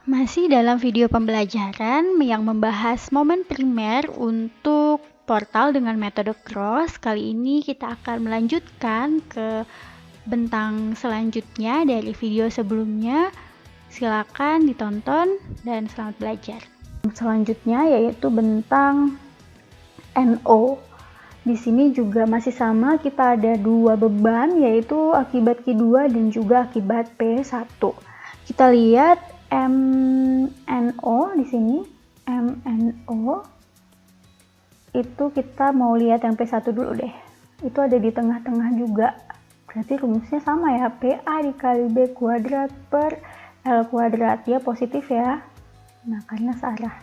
Masih dalam video pembelajaran yang membahas momen primer untuk portal dengan metode cross. Kali ini kita akan melanjutkan ke bentang selanjutnya dari video sebelumnya. Silakan ditonton dan selamat belajar. Selanjutnya yaitu bentang NO. Di sini juga masih sama, kita ada dua beban yaitu akibat Q2 dan juga akibat P1. Kita lihat MNO di sini, MNO itu kita mau lihat yang P1 dulu deh. Itu ada di tengah-tengah juga. Berarti rumusnya sama ya, PA dikali B kuadrat per L kuadrat. Dia positif ya. Nah, karena searah.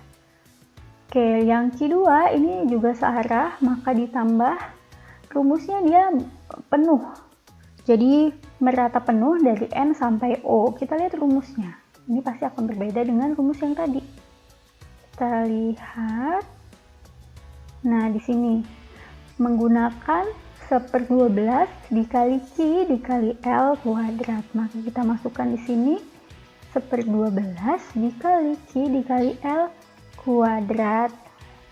Oke, yang Q2 ini juga searah, maka ditambah rumusnya dia penuh. Jadi merata penuh dari N sampai O. Kita lihat rumusnya. Ini pasti akan berbeda dengan rumus yang tadi. Kita lihat. Nah, di sini menggunakan 1/12 dikali Q dikali L kuadrat. Maka kita masukkan di sini 1/12 dikali Q dikali L kuadrat.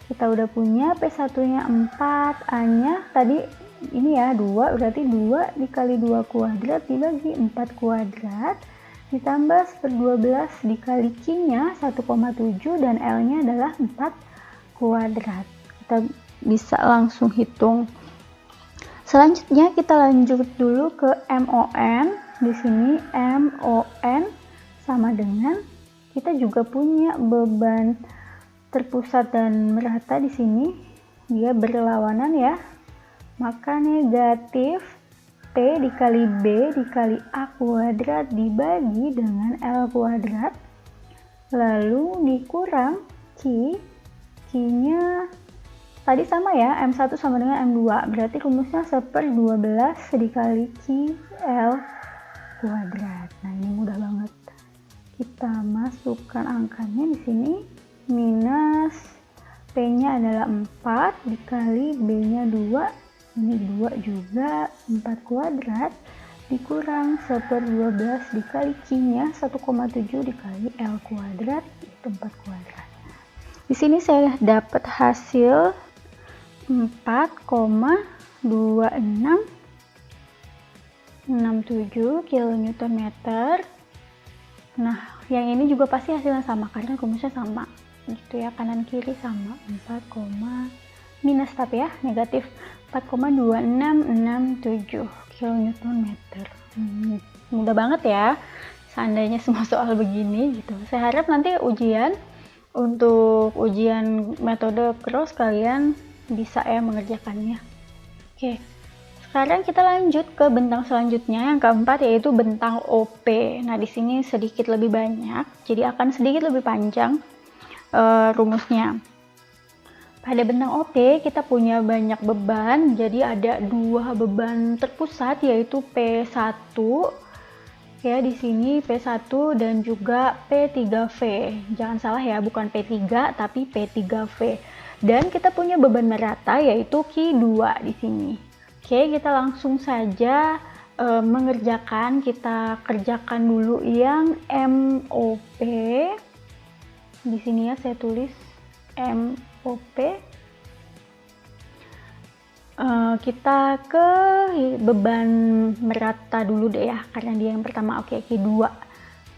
Kita udah punya P1-nya 4, A-nya tadi ini ya 2, berarti 2 dikali 2 kuadrat dibagi 4 kuadrat. Ditambah 1/12 dikali Q-nya 1,7 dan L-nya adalah 4 kuadrat. Kita bisa langsung hitung. Selanjutnya kita lanjut dulu ke MON. Di sini MON sama dengan kita juga punya beban terpusat dan merata di sini. Dia berlawanan ya. Maka negatif T dikali B dikali A kuadrat dibagi dengan L kuadrat, lalu dikurang Q-nya tadi sama ya, M1 sama dengan M2, berarti rumusnya 1/12 dikali QL kuadrat. Nah, ini mudah banget. Kita masukkan angkanya di sini, minus P-nya adalah 4 dikali B-nya 2, ini 2 juga 4 kuadrat dikurang 1/12 dikali Q-nya 1,7 dikali L kuadrat, itu 4 kuadrat. Di sini saya dapat hasil 4,2667 kN. Nah, yang ini juga pasti hasilnya sama karena rumusnya sama gitu ya, kanan kiri sama. 4, minus tapi ya, negatif 4,2667 kN. Mudah banget ya seandainya semua soal begini gitu. Saya harap nanti untuk ujian metode cross kalian bisa ya mengerjakannya. Oke, sekarang kita lanjut ke bentang selanjutnya yang keempat, yaitu bentang OP. Nah, di sini sedikit lebih banyak, jadi akan sedikit lebih panjang rumusnya. Pada bentang OP kita punya banyak beban, jadi ada dua beban terpusat yaitu P1 ya, di sini P1 dan juga P3V. Jangan salah ya, bukan P3 tapi P3V. Dan kita punya beban merata yaitu Q2 di sini. Oke, kita langsung saja mengerjakan. Kita kerjakan dulu yang MOP. Di sini ya saya tulis MOP. Kita ke beban merata dulu deh ya, karena dia yang pertama. Oke, Q2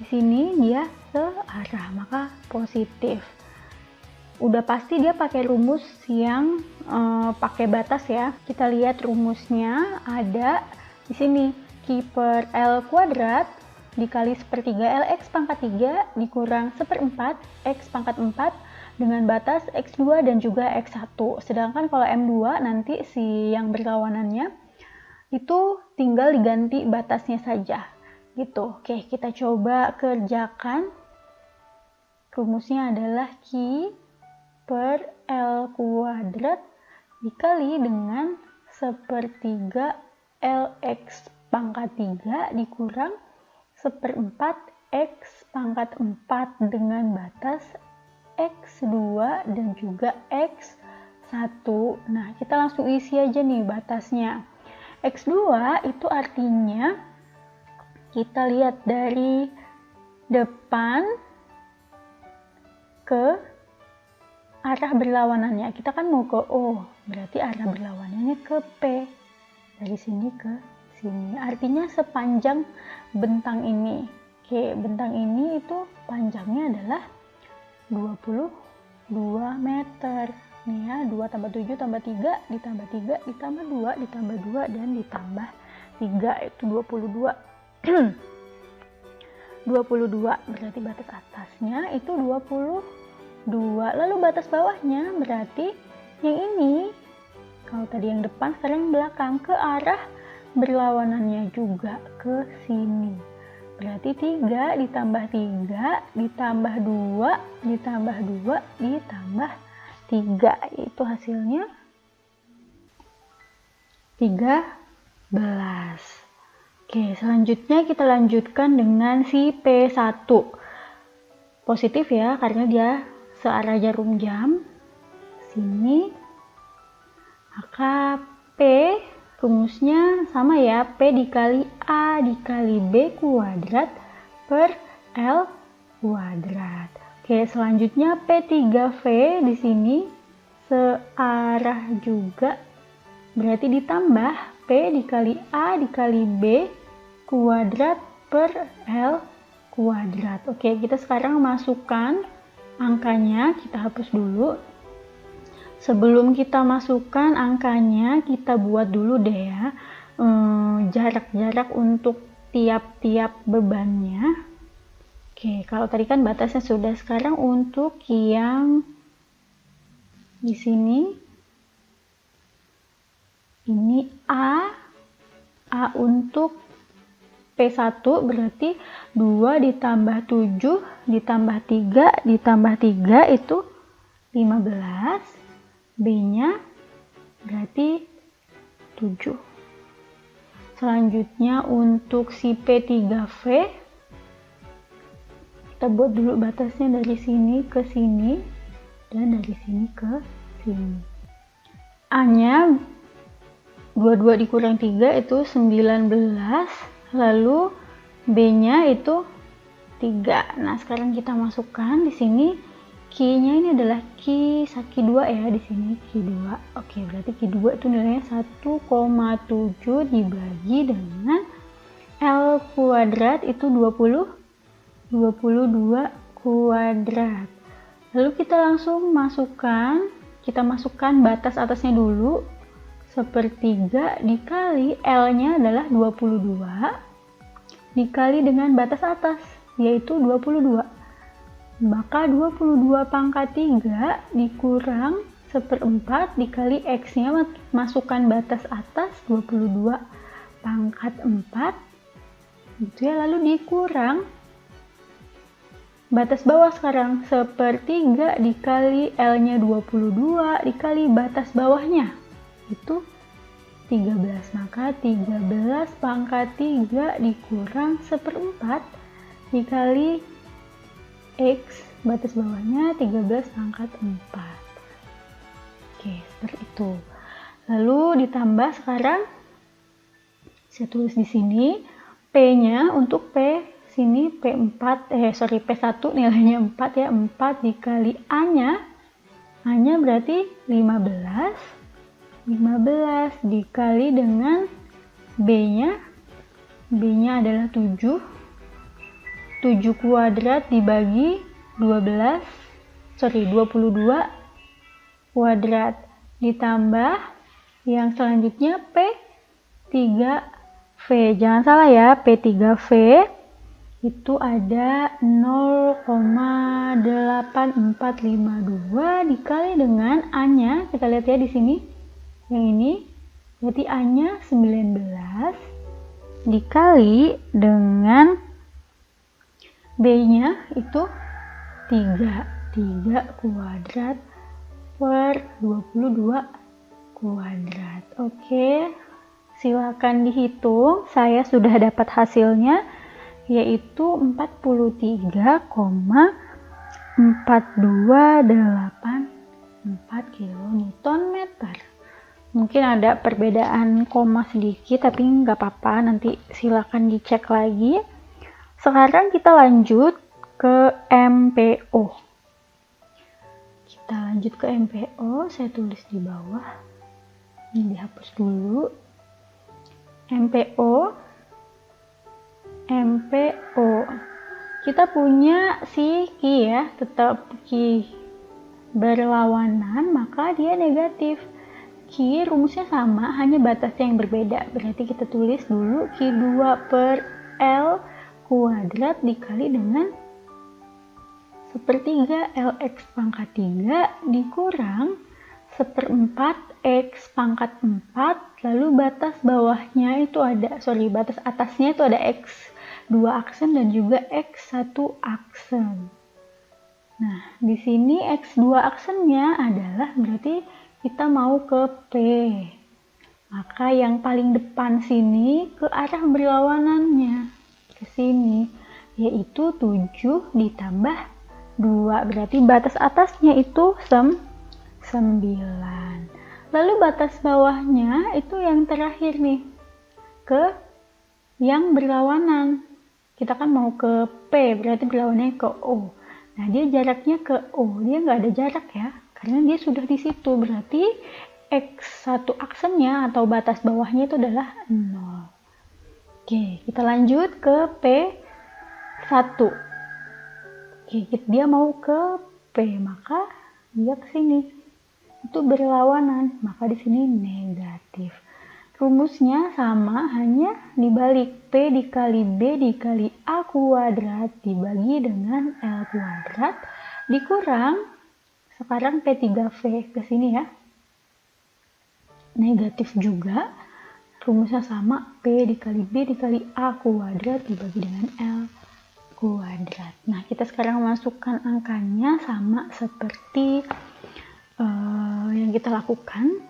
di sini dia searah, maka positif. Udah pasti dia pakai rumus yang pakai batas ya. Kita lihat rumusnya ada di sini, Q per L kuadrat dikali 1/3 Lx pangkat 3 dikurang 1/4 X pangkat 4 dengan batas X2 dan juga X1. Sedangkan kalau M2 nanti si yang berlawanannya itu tinggal diganti batasnya saja gitu. Oke, kita coba kerjakan. Rumusnya adalah Q per L kuadrat dikali dengan 1/3 Lx pangkat 3 dikurang 1/4 X pangkat 4 dengan batas X2 dan juga X1. Nah, kita langsung isi aja nih batasnya. X2 itu artinya kita lihat dari depan ke arah berlawanannya. Kita kan mau ke O, berarti arah berlawanannya ke P. Dari sini ke sini. Artinya sepanjang bentang ini. Oke, bentang ini itu panjangnya adalah 22 meter. Nih ya, 2 tambah 7 tambah 3 ditambah 3 ditambah 2 ditambah 2 dan ditambah 3 itu 22. 22 berarti batas atasnya itu 22. Lalu batas bawahnya berarti yang ini. Kalau tadi yang depan, sekarang yang belakang, ke arah berlawanannya juga ke sini. Berarti 3 ditambah 3 ditambah 2 ditambah 2 ditambah 3. Itu hasilnya 13. Oke, selanjutnya kita lanjutkan dengan si P1. Positif ya, karena dia searah jarum jam. Sini. Maka P rumusnya sama ya, P dikali A dikali B kuadrat per L kuadrat. Oke, selanjutnya P3V di sini searah juga, berarti ditambah P dikali A dikali B kuadrat per L kuadrat. Oke, kita sekarang masukkan angkanya, kita hapus dulu. Sebelum kita masukkan angkanya, kita buat dulu deh ya jarak-jarak untuk tiap-tiap bebannya. Oke, kalau tadi kan batasnya sudah, sekarang untuk yang di sini ini A untuk P1 berarti 2 ditambah 7 ditambah 3 ditambah 3 itu 15. B-nya berarti 7. Selanjutnya untuk si P3V, kita buat dulu batasnya dari sini ke sini dan dari sini ke sini. A-nya 22 dikurang 3 itu 19, lalu B-nya itu 3. Nah, sekarang kita masukkan di sini. Q-nya ini adalah Q2 ya, di sini Q2. Oke, berarti Q2 itu nilainya 1,7 dibagi dengan L kuadrat itu 22 kuadrat. Lalu kita langsung masukkan batas atasnya dulu. Sepertiga dikali L-nya adalah 22 dikali dengan batas atas, yaitu 22. Maka 22 pangkat 3 dikurang 1/4 dikali X-nya, masukkan batas atas 22 pangkat 4 gitu ya, lalu dikurang batas bawah sekarang, 1/3 dikali L-nya 22 dikali batas bawahnya itu 13. Maka 13 pangkat 3 dikurang 1/4 dikali X, batas bawahnya 13 pangkat 4. Oke, seperti itu. Lalu ditambah sekarang, saya tulis di sini P-nya untuk P sini P1 nilainya 4 ya, 4 dikali A-nya berarti 15 dikali dengan B-nya adalah 7 kuadrat dibagi 22 kuadrat, ditambah yang selanjutnya P3V. Jangan salah ya, P3V itu ada 0,8452 dikali dengan A-nya, kita lihat ya di sini. Yang ini berarti A-nya 19 dikali dengan B-nya itu 3 kuadrat per 22 kuadrat. Oke, silakan dihitung. Saya sudah dapat hasilnya, yaitu 43,4284 kN. Mungkin ada perbedaan koma sedikit, tapi nggak apa-apa, nanti silakan dicek lagi. Sekarang kita lanjut ke MPO. Kita lanjut ke MPO, saya tulis di bawah. Ini dihapus dulu. MPO. Kita punya si Ki ya, tetap Ki berlawanan, maka dia negatif. Ki rumusnya sama, hanya batasnya yang berbeda. Berarti kita tulis dulu Q2 per L kuadrat dikali dengan 1/3 Lx pangkat 3 dikurang 1/4 X pangkat 4, lalu batas bawahnya itu batas atasnya itu ada X 2 aksen dan juga X 1 aksen. Nah, di sini X 2 aksennya adalah berarti kita mau ke P. Maka yang paling depan sini ke arah berlawanannya ke sini, yaitu 7 ditambah 2, berarti batas atasnya itu 9. Lalu batas bawahnya itu yang terakhir nih, ke yang berlawanan. Kita kan mau ke P, berarti berlawanannya ke O. Nah, dia jaraknya ke O, dia nggak ada jarak ya, karena dia sudah di situ. Berarti X1 aksennya atau batas bawahnya itu adalah 0. Oke, kita lanjut ke P1. Oke, dia mau ke P, maka dia ke sini. Itu berlawanan, maka di sini negatif. Rumusnya sama, hanya dibalik P dikali B dikali A kuadrat dibagi dengan L kuadrat dikurang, sekarang P3V ke sini ya. Negatif juga. Rumusnya sama, P dikali B dikali A kuadrat dibagi dengan L kuadrat. Nah, kita sekarang masukkan angkanya sama seperti yang kita lakukan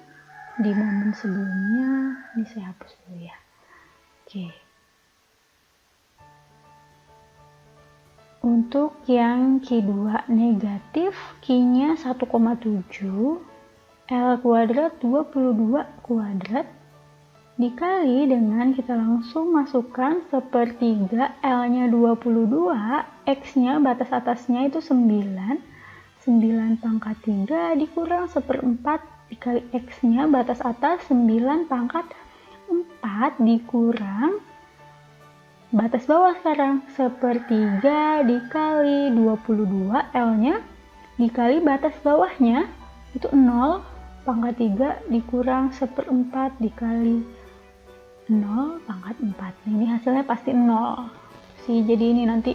di momen sebelumnya. Ini saya hapus dulu ya. Oke. Untuk yang Q2 negatif, Q-nya 1,7, L kuadrat 22 kuadrat dikali dengan kita langsung masukkan 1/3 L-nya 22, X-nya batas atasnya itu 9 pangkat 3 dikurang 1/4 dikali X-nya batas atas 9 pangkat 4 dikurang batas bawah sekarang 1/3 dikali 22 L-nya dikali batas bawahnya itu 0 pangkat 3 dikurang 1/4 dikali 0 pangkat 4. Nah, ini hasilnya pasti 0 sih, jadi ini nanti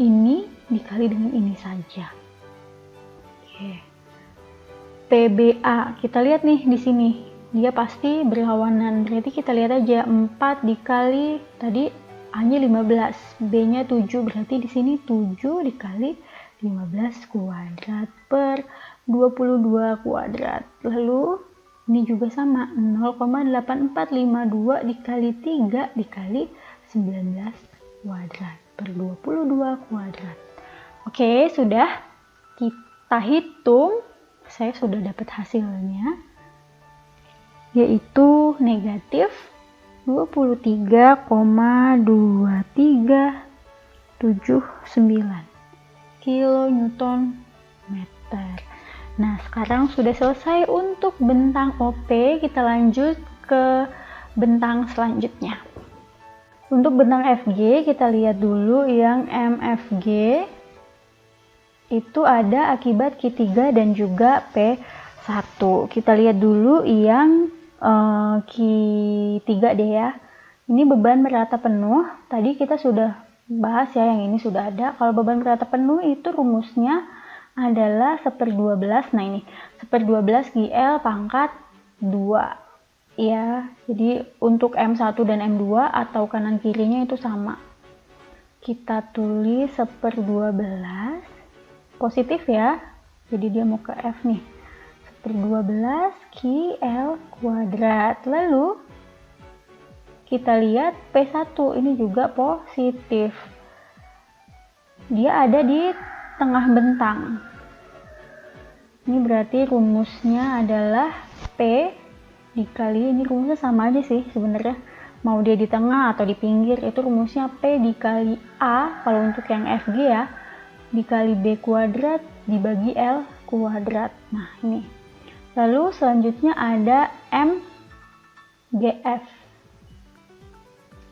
ini dikali dengan ini saja. Oke. PBA kita lihat nih di sini, dia pasti berlawanan, berarti kita lihat aja 4 dikali tadi A-nya 15, B-nya 7, berarti di sini 7 dikali 15 kuadrat per 22 kuadrat. Lalu ini juga sama, 0,8452 dikali 3 dikali 19 kuadrat per 22 kuadrat. Oke, sudah kita hitung, saya sudah dapat hasilnya, yaitu negatif 23,2379 kilonewton meter. Nah, sekarang sudah selesai untuk bentang OP, kita lanjut ke bentang selanjutnya. Untuk bentang FG, kita lihat dulu yang MFG itu ada akibat Q3 dan juga P1. Kita lihat dulu yang Q3 deh ya. Ini beban merata penuh, tadi kita sudah bahas ya, yang ini sudah ada. Kalau beban merata penuh itu rumusnya adalah 1/12. Nah, ini 1/12 GL pangkat 2 ya. Jadi untuk M1 dan M2 atau kanan kirinya itu sama. Kita tulis 1/12 positif ya. Jadi dia mau ke F nih. 1/12 QL kuadrat. Lalu kita lihat P1 ini juga positif. Dia ada di tengah bentang. Ini berarti rumusnya adalah P dikali, ini rumusnya sama aja sih sebenarnya, mau dia di tengah atau di pinggir itu rumusnya P dikali A kalau untuk yang FG ya, dikali B kuadrat dibagi L kuadrat. Nah, ini. Lalu selanjutnya ada MGF.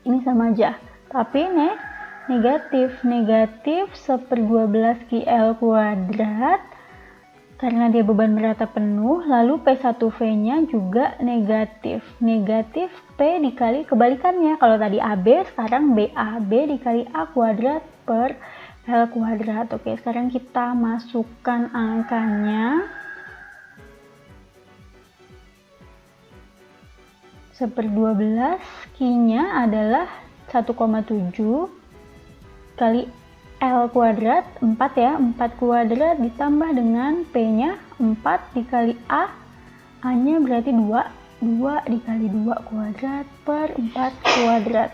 Ini sama aja, tapi negatif 1/12 QL kuadrat karena dia beban merata penuh. Lalu P1V-nya juga negatif P dikali kebalikannya. Kalau tadi AB, sekarang BA. B dikali A kuadrat per L kuadrat. Oke, sekarang kita masukkan angkanya. 1/12, Q-nya adalah 1,7 kali L kuadrat, 4 ya, 4 kuadrat ditambah dengan P-nya 4 dikali A, A-nya berarti 2 dikali 2 kuadrat per 4 kuadrat.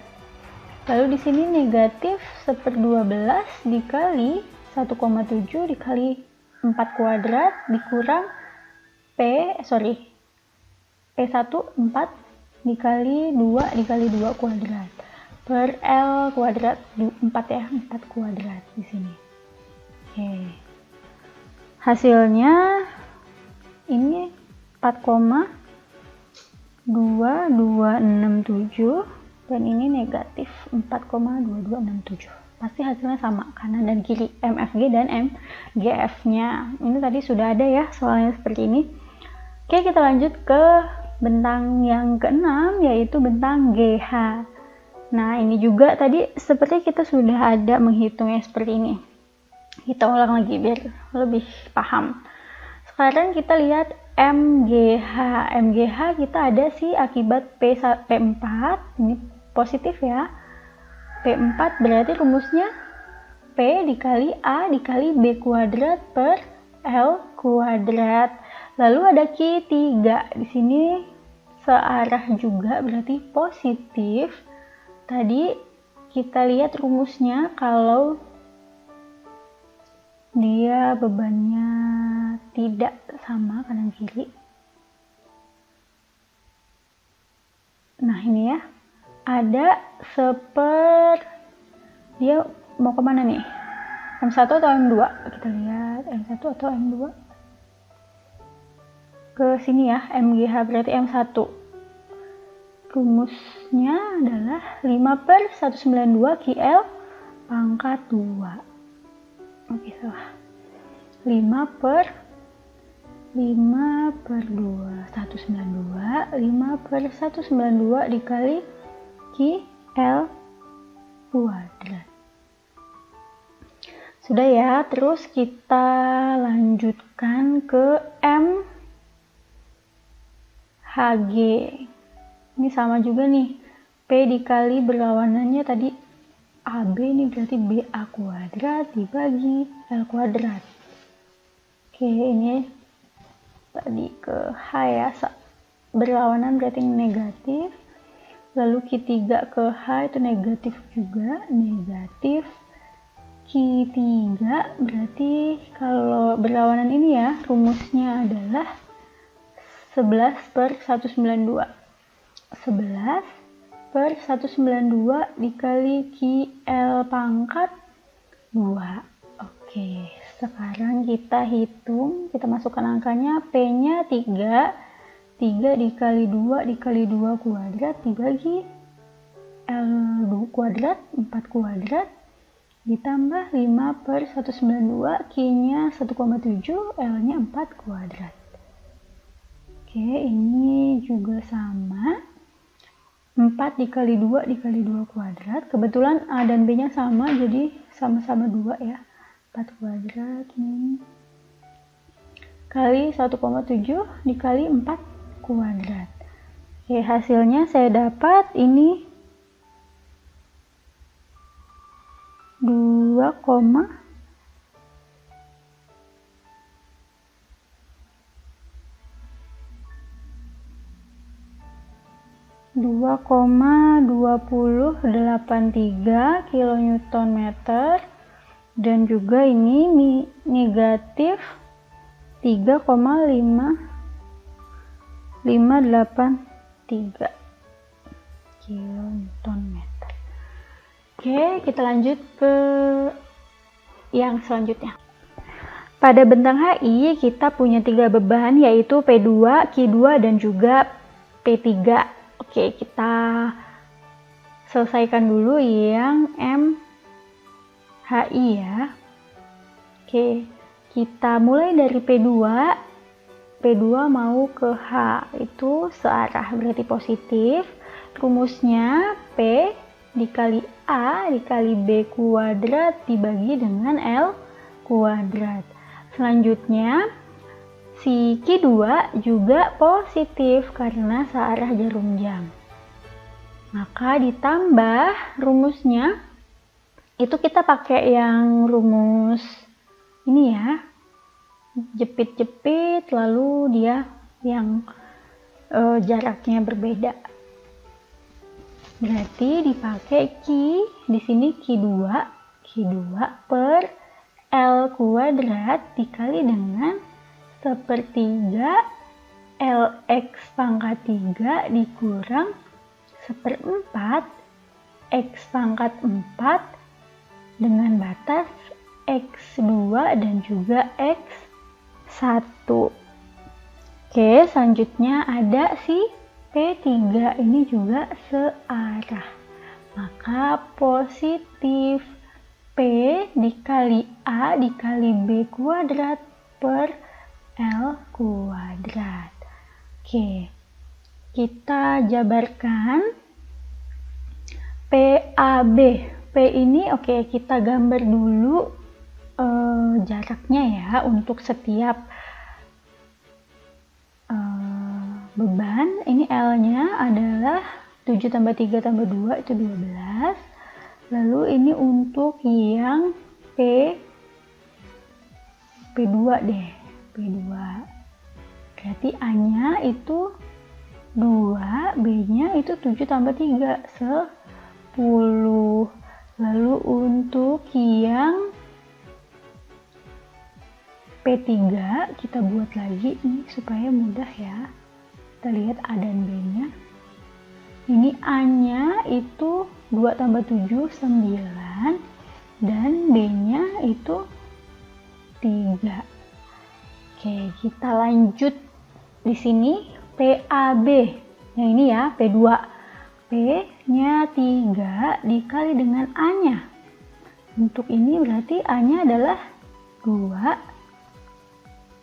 Lalu di sini negatif 1/12 dikali 1,7 dikali 4 kuadrat dikurang P1 4 dikali 2 dikali 2 kuadrat per L kuadrat 4 ya, 4 kuadrat di sini. Oke. Hasilnya ini 4,2267 dan ini negatif 4,2267. Pasti hasilnya sama kanan dan kiri, MFG dan MGF-nya. Ini tadi sudah ada ya soalnya seperti ini. Oke, kita lanjut ke bentang yang keenam, yaitu bentang GH. Nah, ini juga tadi seperti kita sudah ada menghitungnya seperti ini. Kita ulang lagi biar lebih paham. Sekarang kita lihat MGH. MGH kita ada sih akibat P4, ini positif ya. P4 berarti rumusnya P dikali A dikali B kuadrat per L kuadrat. Lalu ada Q3. Di sini searah juga berarti positif. Tadi kita lihat rumusnya kalau dia bebannya tidak sama kanan kiri. Nah, ini ya. Ada dia mau kemana nih? M1 atau M2? Kita lihat M1 atau M2. Ke sini ya, MGH berarti M1. Rumusnya adalah 5/192 QL pangkat 2. Oke, salah. 5/2. 5/192 dikali QL kuadrat. Sudah ya, terus kita lanjutkan ke MHG. Ini sama juga nih, P dikali berlawanannya tadi AB, ini berarti BA kuadrat dibagi L kuadrat. Oke, ini tadi ke H ya, berlawanan berarti negatif. Lalu Q3 ke H itu negatif juga, negatif. Q3 berarti kalau berlawanan ini ya, rumusnya adalah 11/192. 11/192 dikali QL pangkat 2. Oke, sekarang kita hitung, kita masukkan angkanya. P-nya 3 dikali 2 dikali 2 kuadrat dibagi L kuadrat 4 kuadrat ditambah 5/192, Q-nya 1,7, L-nya 4 kuadrat. Oke, ini juga sama. 4 dikali 2 dikali 2 kuadrat. Kebetulan A dan B-nya sama, jadi sama-sama 2 ya. 4 kuadrat kali 1,7 dikali 4 kuadrat. Oke, hasilnya saya dapat ini 2,2083 kN/meter dan juga ini negatif 3,583 kN/meter. Oke, kita lanjut ke yang selanjutnya. Pada bentang HI kita punya 3 beban, yaitu P2, Q2, dan juga P3. Oke, kita selesaikan dulu yang MHI ya. Oke, kita mulai dari P2. P2 mau ke H, itu searah, berarti positif. Rumusnya P dikali A dikali B kuadrat dibagi dengan L kuadrat. Selanjutnya, si Q2 juga positif karena searah jarum jam. Maka ditambah rumusnya, itu kita pakai yang rumus ini ya, jepit-jepit lalu dia yang jaraknya berbeda. Berarti dipakai Q, di sini Q2 per L kuadrat dikali dengan sepertiga LX pangkat 3 dikurang seperempat X pangkat 4 dengan batas X2 dan juga X1. Oke, selanjutnya ada si P3, ini juga searah. Maka positif P dikali A dikali B kuadrat per L kuadrat. Oke, kita jabarkan PAB. P ini oke, kita gambar dulu jaraknya ya untuk setiap beban. Ini L-nya adalah 7 tambah 3 tambah 2 itu 12. Lalu ini untuk yang P2 deh, P2. Berarti A-nya itu 2, B-nya itu 7 tambah 3, 10. Lalu untuk yang P3 kita buat lagi nih supaya mudah ya. Kita lihat A dan B-nya. Ini A-nya itu 2 tambah 7, 9. Dan B-nya itu 3. Oke, kita lanjut di sini PAB. Yang ini ya, P2. P-nya 3 dikali dengan A-nya. Untuk ini berarti A-nya adalah 2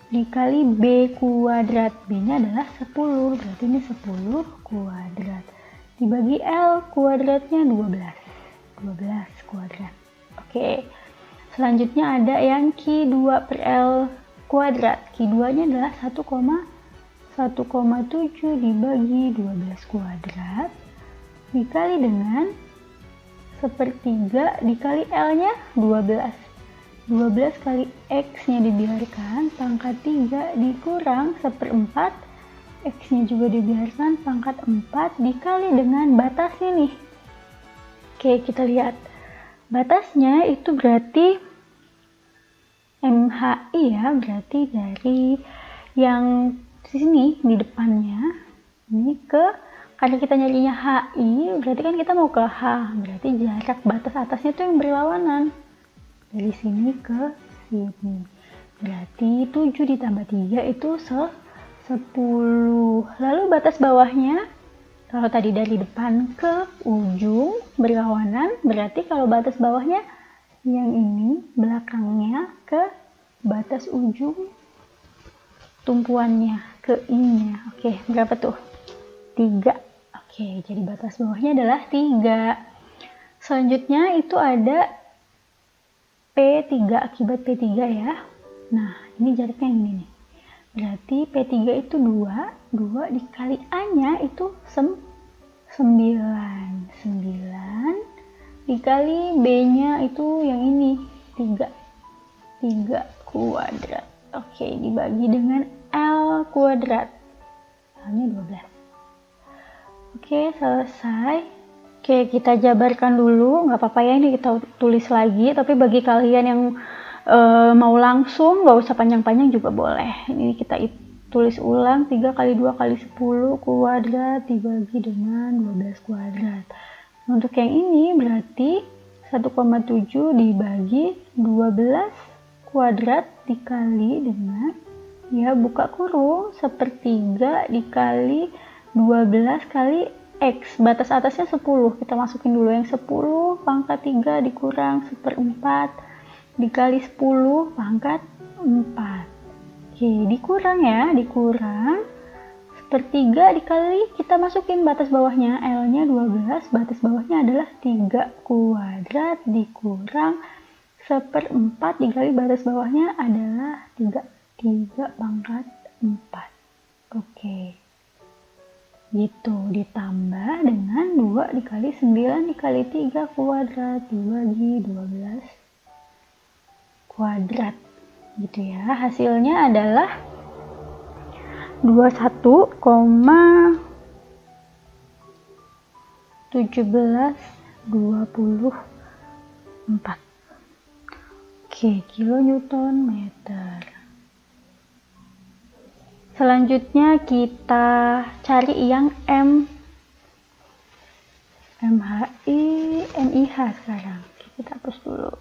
dikali B kuadrat. B-nya adalah 10, berarti ini 10 kuadrat. Dibagi L kuadratnya 12 kuadrat. Oke, selanjutnya ada yang Q2 per L kuadrat. Q2 nya adalah 1,7 dibagi 12 kuadrat dikali dengan sepertiga dikali L-nya 12. 12 kali X-nya dibiarkan, pangkat 3 dikurang seperempat, X-nya juga dibiarkan, pangkat 4 dikali dengan batasnya nih. Oke, kita lihat. Batasnya itu berarti MHI ya, berarti dari yang sini di depannya, ini karena kita nyarinya HI, berarti kan kita mau ke H, berarti jarak batas atasnya itu yang berlawanan. Dari sini ke sini. Berarti 7 ditambah 3 itu 10. Lalu batas bawahnya, kalau tadi dari depan ke ujung berlawanan, berarti kalau batas bawahnya yang ini, belakangnya ke batas ujung tumpuannya, ke I-nya. Oke, berapa tuh? 3. Oke, jadi batas bawahnya adalah 3. Selanjutnya itu ada P3, akibat P3 ya. Nah, ini jaraknya yang ini nih. Berarti P3 itu 2 dikali A-nya itu 9 dikali B-nya itu yang ini 3 kuadrat. Oke, dibagi dengan L kuadrat. L-nya 12. Oke, selesai. Oke, kita jabarkan dulu, nggak apa-apa ya ini kita tulis lagi, tapi bagi kalian yang mau langsung, nggak usah panjang-panjang juga boleh. Ini kita tulis ulang, 3 kali 2 kali 10 kuadrat dibagi dengan 12 kuadrat. Untuk yang ini berarti 1,7 dibagi 12 kuadrat dikali dengan, ya buka kurung, 1/3 dikali 12 kali X. Batas atasnya 10. Kita masukin dulu yang 10 pangkat 3 dikurang 1/4 dikali 10 pangkat 4. Oke, dikurang ya, dikurang 1/3 dikali, kita masukin batas bawahnya, L-nya 12, batas bawahnya adalah 3 kuadrat dikurang 1/4 dikali batas bawahnya adalah 3 pangkat 4. Oke. Gitu, ditambah dengan 2 dikali 9 dikali 3 kuadrat dibagi 12 kuadrat. Gitu ya, hasilnya adalah 21,1724. Oke, kilonewton meter. Selanjutnya kita cari yang MIH sekarang. Kita hapus dulu.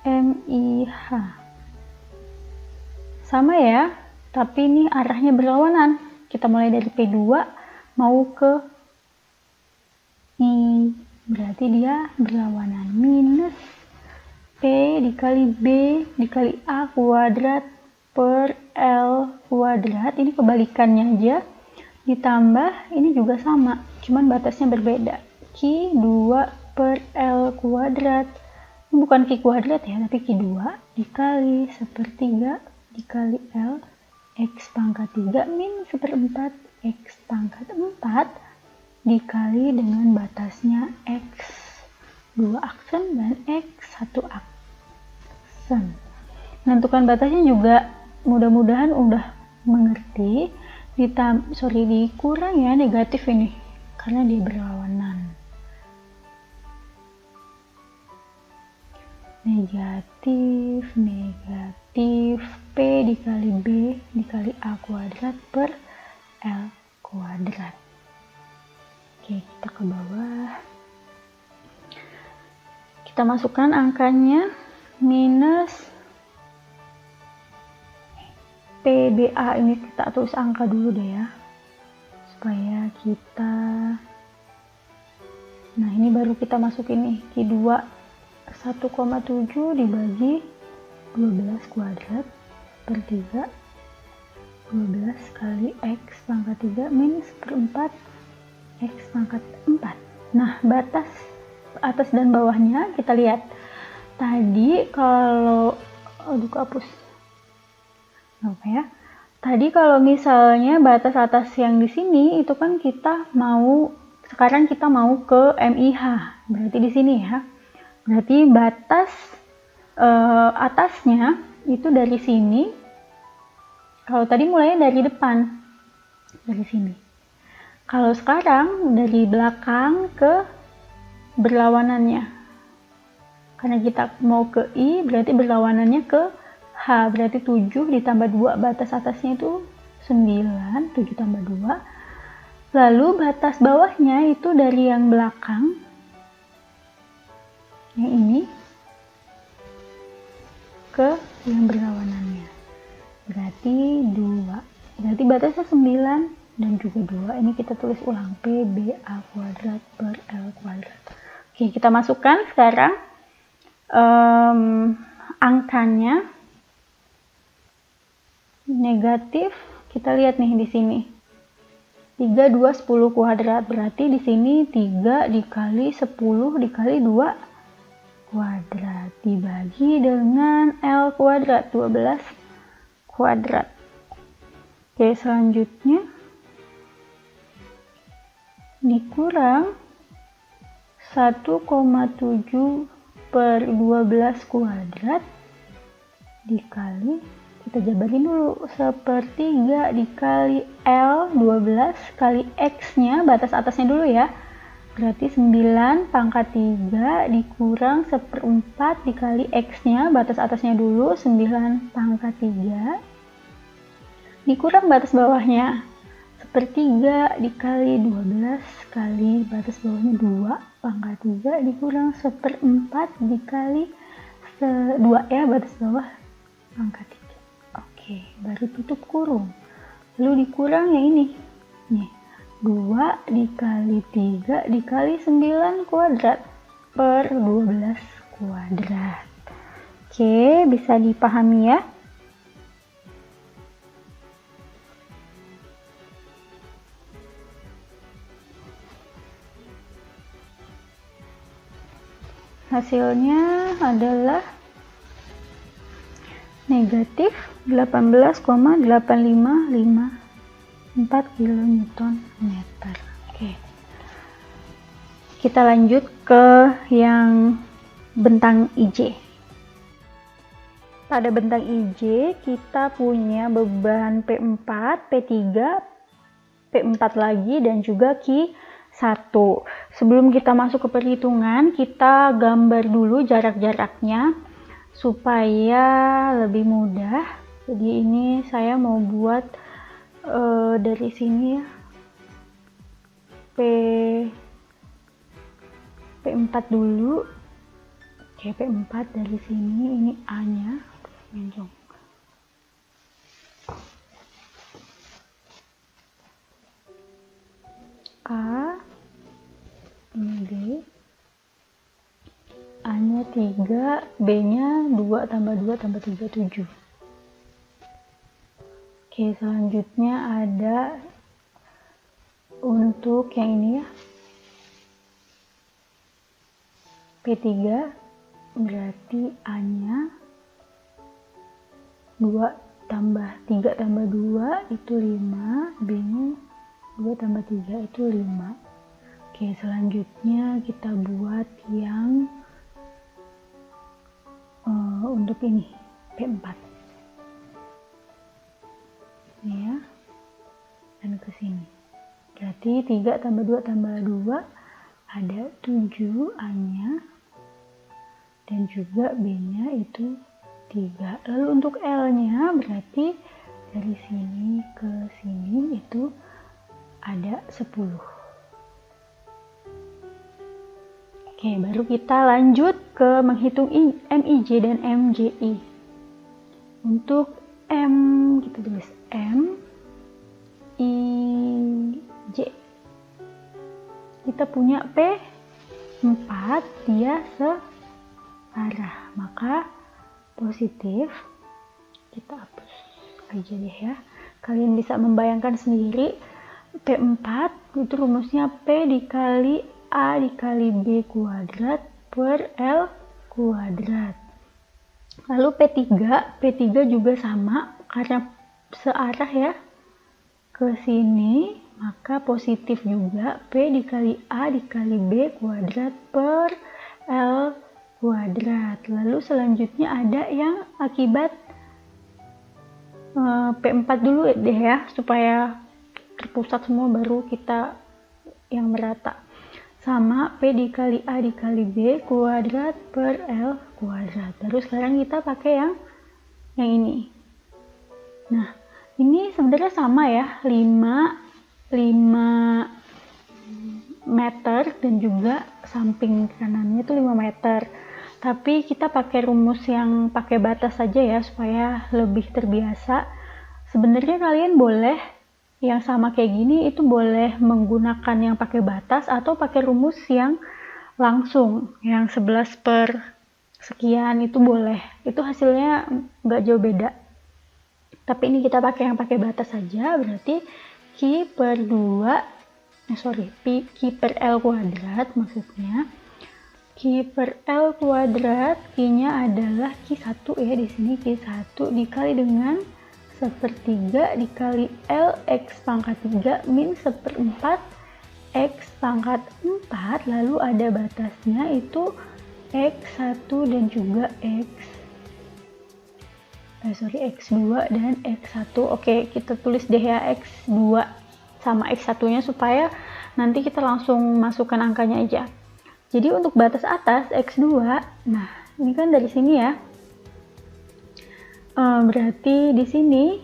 MIH sama ya, tapi ini arahnya berlawanan. Kita mulai dari P2 mau ke I, berarti dia berlawanan. Minus P dikali B dikali A kuadrat per L kuadrat, ini kebalikannya aja, ditambah ini juga sama, cuman batasnya berbeda, Q2 per L kuadrat. Ini bukan Q kuadrat ya, tapi Q2 dikali 1/3 dikali L X pangkat 3 min 1/4 X pangkat 4 dikali dengan batasnya X 2 aksen dan X 1 aksen. Menentukan batasnya juga mudah-mudahan udah mengerti. Dikurang ya, negatif ini karena dia berlawanan. Negatif P dikali B dikali A kuadrat per L kuadrat. Oke, kita ke bawah. Kita masukkan angkanya, minus PBA, ini kita tulis angka dulu deh ya, supaya kita, nah ini baru kita masukin nih, Q2 1,7 dibagi 12 kuadrat per 3, 12 kali X pangkat 3 minus 1/4 X pangkat 4. Nah, batas atas dan bawahnya kita lihat. Tadi kalau, hapus. Apa ya? Tadi kalau misalnya batas atas yang di sini itu kan sekarang kita mau ke MIH. Berarti di sini ya. Berarti batas atasnya itu dari sini. Kalau tadi mulainya dari depan, dari sini. Kalau sekarang dari belakang ke berlawanannya. Karena kita mau ke I, berarti berlawanannya ke H. Berarti 7 ditambah 2, batas atasnya itu 9, 7 tambah 2. Lalu batas bawahnya itu dari yang belakang, yang ini, ke yang berlawanannya. Berarti 2. Berarti batasnya 9 dan juga 2. Ini kita tulis ulang, PBA kuadrat per L kuadrat. Oke, kita masukkan sekarang angkanya. Negatif, kita lihat nih di sini. 3, 2, 10 kuadrat, berarti di sini 3 dikali 10 dikali 2 kuadrat dibagi dengan L kuadrat, 12 kuadrat. Oke, selanjutnya dikurang 1,7 per 12 kuadrat dikali, kita jabarin dulu, 1/3 dikali L 12 kali X nya, batas atasnya dulu ya, berarti 9 pangkat 3 dikurang 1/4 dikali X nya, batas atasnya dulu 9 pangkat 3 dikurang batas bawahnya 1/3 dikali 12 kali batas bawahnya 2 pangkat 3 dikurang 1/4 dikali 2 ya, batas bawah pangkat 3. Oke, baru tutup kurung. Lalu dikurang yang ini. Nih, 2 dikali 3 dikali 9 kuadrat per 12 kuadrat. Oke, bisa dipahami ya? Hasilnya adalah negatif 18,8554 kN/m. Oke. Kita lanjut ke yang bentang IJ. Pada bentang IJ kita punya beban P4, P3, P4 lagi dan juga Q1. Sebelum kita masuk ke perhitungan, kita gambar dulu jarak-jaraknya supaya lebih mudah. Jadi ini saya mau buat dari sini ya, P4 dulu. Oke, P4 dari sini, ini A-nya. A, ini B, A-nya 3, B-nya 2 tambah 2 tambah 3, 7. Oke, selanjutnya ada untuk yang ini ya, P3, berarti A-nya 2 tambah 3 tambah 2 itu 5, B-nya 2 tambah 3 itu 5. Oke, selanjutnya kita buat yang untuk ini P4 ini ya, dan ke sini berarti 3 tambah 2 tambah 2 ada 7 A-nya dan juga B-nya itu 3. Lalu untuk L-nya berarti dari sini ke sini itu ada 10. Oke, baru kita lanjut ke menghitung MIJ dan MJI. Untuk M, kita tulis M, I, J. Kita punya P4, dia searah, maka positif. Kita hapus aja deh ya. Kalian bisa membayangkan sendiri, P4 itu rumusnya P dikali A dikali B kuadrat per L kuadrat. Lalu P3 juga sama karena searah ya ke sini, maka positif juga P dikali A dikali B kuadrat per L kuadrat. Lalu selanjutnya ada yang akibat P4 dulu deh ya, supaya terpusat semua, baru kita yang merata. Sama P dikali A dikali B kuadrat per L kuadrat. Terus sekarang kita pakai yang ini. Nah, ini sebenarnya sama ya, 5 meter dan juga samping kanannya itu 5 meter. Tapi kita pakai rumus yang pakai batas saja ya, supaya lebih terbiasa. Sebenarnya kalian boleh yang sama kayak gini, itu boleh menggunakan yang pakai batas atau pakai rumus yang langsung, yang 11 per sekian itu boleh. Itu hasilnya nggak jauh beda. Tapi ini kita pakai yang pakai batas saja, berarti Q per L kuadrat maksudnya. Q per L kuadrat, Q-nya adalah Q1 ya, di sini Q1 dikali dengan 1/3 dikali L X pangkat 3 min 1/4 X pangkat 4, lalu ada batasnya itu X1 dan juga X2 dan X1. Oke, kita tulis deh ya X2 sama X1 nya supaya nanti kita langsung masukkan angkanya aja. Jadi untuk batas atas X2, nah ini kan dari sini ya, berarti di sini,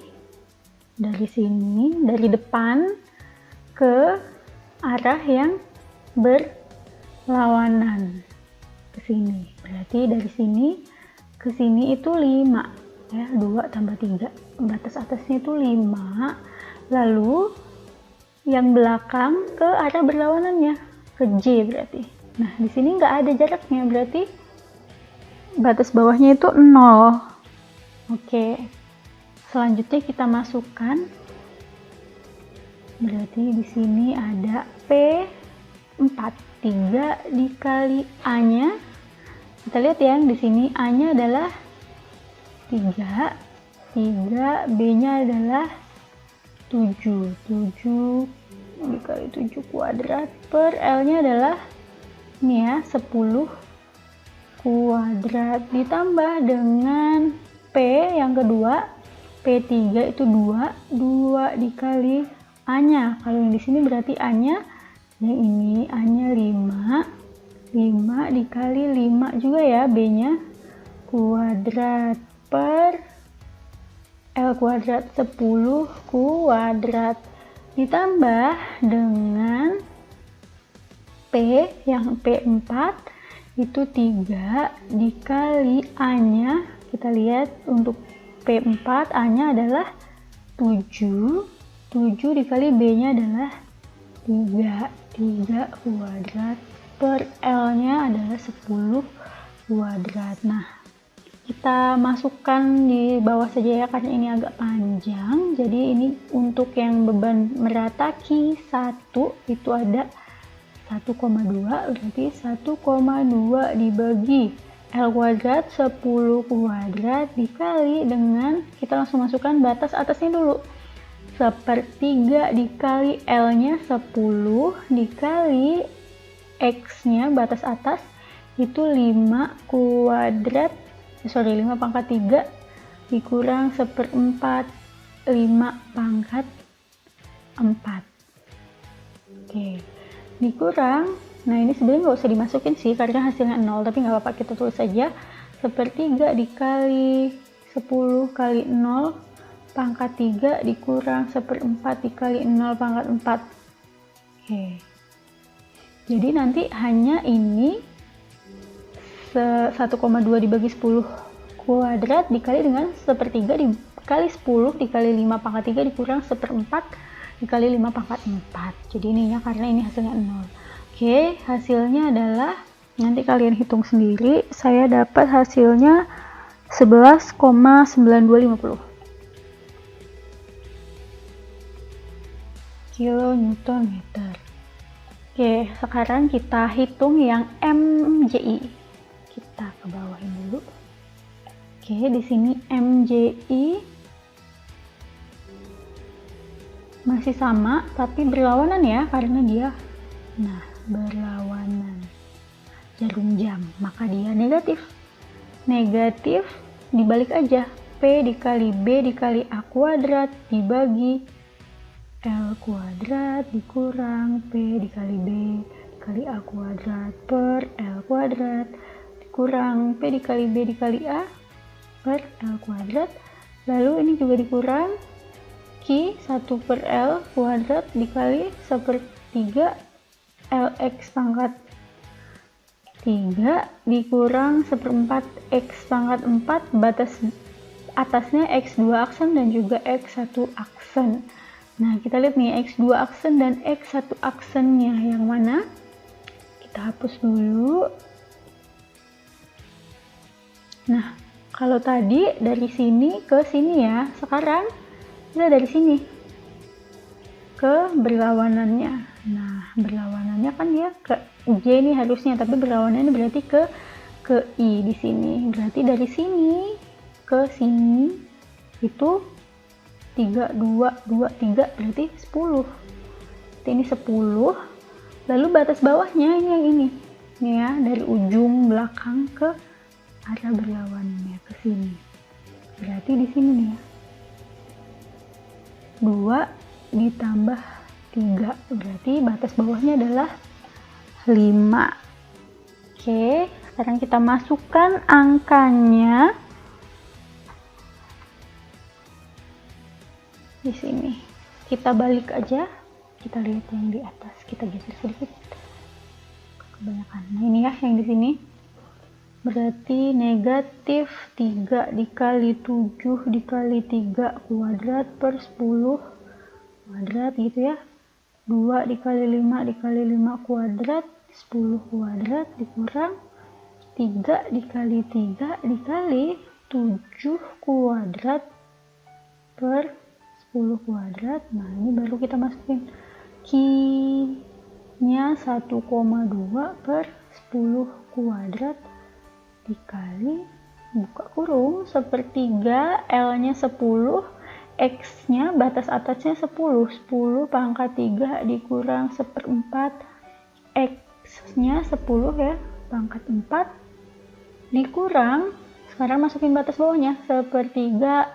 dari depan ke arah yang berlawanan ke sini. Berarti dari sini ke sini itu 5 ya, 2 tambah 3. Batas atasnya itu 5. Lalu yang belakang ke arah berlawanannya ke J berarti. Nah, di sini nggak ada jaraknya, berarti batas bawahnya itu 0. Oke. Selanjutnya kita masukkan. Berarti di sini ada P4. 3 dikali A-nya. Kita lihat ya, di sini A-nya adalah 3, B-nya adalah 7 dikali 7 kuadrat per L-nya adalah ini ya, 10 kuadrat ditambah dengan P yang kedua, P3 itu 2 dikali A-nya. Kalau yang di sini berarti A-nya yang ini A-nya 5 dikali 5 juga ya, B-nya kuadrat per L kuadrat 10 kuadrat ditambah dengan P yang P4 itu 3 dikali A-nya. Kita lihat untuk P4 A-nya adalah 7 dikali B-nya adalah 3 kuadrat per L-nya adalah 10 kuadrat. Nah, kita masukkan di bawah saja ya, karena ini agak panjang. Jadi ini untuk yang beban merata Q1 itu ada 1,2, berarti 1,2 dibagi L kuadrat 10 kuadrat dikali dengan, kita langsung masukkan batas atasnya dulu, 1/3 dikali L-nya 10 dikali X-nya batas atas itu 5 kuadrat, 5 pangkat 3 dikurang 1/4 5 pangkat 4. Oke, dikurang, nah ini sebenarnya nggak usah dimasukin sih karena hasilnya 0, tapi nggak apa-apa, kita tulis saja 1/3 dikali 10 kali 0 pangkat 3 dikurang 1/4 dikali 0 pangkat 4. Oke, jadi nanti hanya ini 1,2 dibagi 10 kuadrat dikali dengan 1/3 dikali 10 dikali 5 pangkat 3 dikurang 1/4 dikali 5 pangkat 4. Jadi ininya karena ini hasilnya 0. Oke, hasilnya adalah, nanti kalian hitung sendiri, saya dapat hasilnya 11,9250 kN/meter. Oke, sekarang kita hitung yang MJI. Kita ke bawahin dulu. Oke, di sini MJI masih sama tapi berlawanan ya, karena dia berlawanan jarum jam, maka dia negatif dibalik aja, P dikali B dikali A kuadrat dibagi L kuadrat dikurang P dikali B dikali A kuadrat per L kuadrat dikurang P dikali B dikali A per L kuadrat. Lalu ini juga dikurang Q 1 per L kuadrat dikali 1/3 LX pangkat 3 dikurang 1/4 X pangkat 4, batas atasnya X2 aksen dan juga X1 aksen. Nah, kita lihat nih X2 aksen dan X1 aksennya yang mana? Kita hapus dulu. Nah, kalau tadi dari sini ke sini ya, sekarang kita dari sini ke berlawanannya. Nah, berlawanannya kan dia ke J nih harusnya, tapi berlawanannya berarti ke I di sini. Berarti dari sini ke sini itu 3, 2, 2, 3 berarti 10. Berarti ini 10. Lalu batas bawahnya ini yang ini. Ini ya, dari ujung belakang ke arah berlawanannya ke sini. Berarti di sini nih ya. 2 ditambah 3. Berarti batas bawahnya adalah 5. Oke, sekarang kita masukkan angkanya di sini. Kita balik aja. kita lihat yang di atas, kita geser sedikit kebanyakan. Nah ini ya yang di sini, berarti negatif 3 dikali 7 dikali 3 kuadrat per 10 kuadrat gitu ya. 2 dikali 5 dikali 5 kuadrat 10 kuadrat dikurang 3 dikali 3 dikali 7 kuadrat per 10 kuadrat. Nah ini baru kita masukin nya 1,2 per 10 kuadrat dikali buka kurung sepertiga, L nya 10, X nya batas atasnya 10 pangkat 3 dikurang 1/4, X nya 10 ya, pangkat 4 dikurang, sekarang masukin batas bawahnya, sepertiga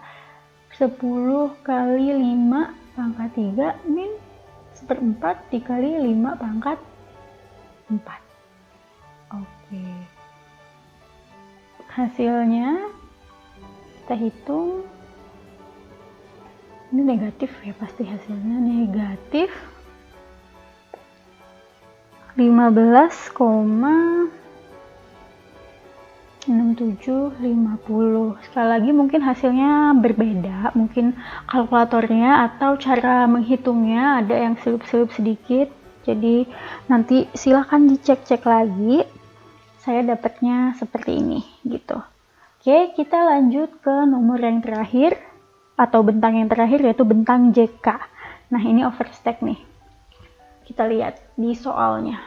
10 kali 5 pangkat 3 min 1/4 dikali 5 pangkat 4. Oke. Hasilnya kita hitung. Ini negatif ya, pasti hasilnya negatif 15,6750. Sekali lagi mungkin hasilnya berbeda, mungkin kalkulatornya atau cara menghitungnya ada yang selip-selip sedikit, jadi nanti silahkan dicek-cek lagi. Saya dapatnya seperti ini gitu. Oke, kita lanjut ke nomor yang terakhir atau bentang yang terakhir, yaitu bentang JK. Nah ini overstack nih, kita lihat di soalnya.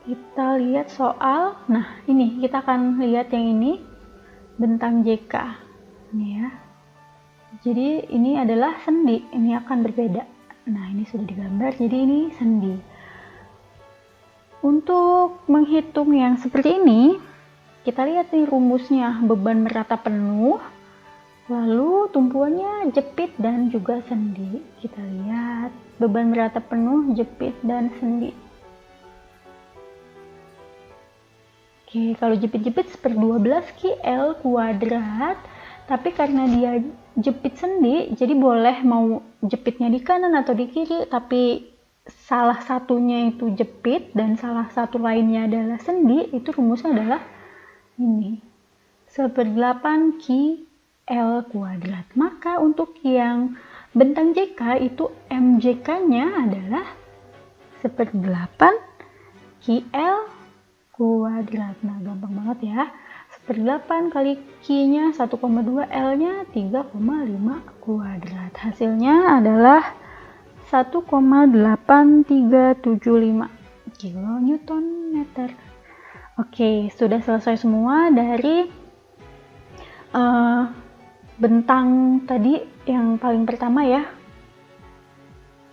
Kita lihat soal. Nah ini kita akan lihat yang ini, bentang JK ini ya. Jadi ini adalah sendi, ini akan berbeda. Nah ini sudah digambar, jadi ini sendi. Untuk menghitung yang seperti ini, kita lihat nih rumusnya, beban merata penuh, lalu tumpuannya jepit dan juga sendi. Kita lihat beban merata penuh, jepit dan sendi. Oke, kalau jepit-jepit 1/12 L kuadrat, tapi karena dia jepit sendi, jadi boleh mau jepitnya di kanan atau di kiri, tapi salah satunya itu jepit dan salah satu lainnya adalah sendi, itu rumusnya adalah ini, 1/8 L kuadrat. Maka untuk yang bentang JK itu MJK-nya adalah 1/8 L kuadrat. Nah gampang banget ya, 1/8 kali Q-nya 1,2, L-nya 3,5 kuadrat. Hasilnya adalah 1,8375 kilonewton meter. Oke, sudah selesai semua dari bentang tadi yang paling pertama ya.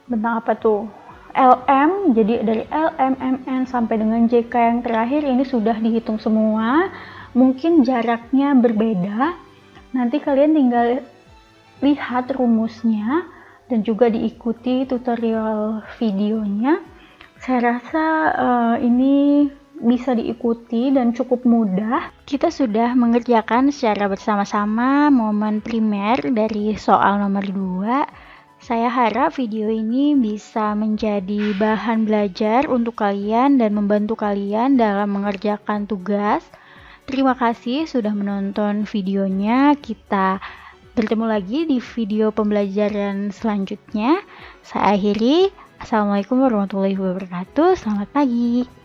Bentang apa tuh? LM, jadi dari LM, MN sampai dengan JK yang terakhir ini sudah dihitung semua. Mungkin jaraknya berbeda, nanti kalian tinggal lihat rumusnya dan juga diikuti tutorial videonya. Saya rasa ini bisa diikuti dan cukup mudah. Kita sudah mengerjakan secara bersama-sama momen primer dari soal nomor 2. Saya harap video ini bisa menjadi bahan belajar untuk kalian dan membantu kalian dalam mengerjakan tugas. Terima kasih sudah menonton videonya. Kita bertemu lagi di video pembelajaran selanjutnya. Saya akhiri. Assalamualaikum warahmatullahi wabarakatuh. Selamat pagi.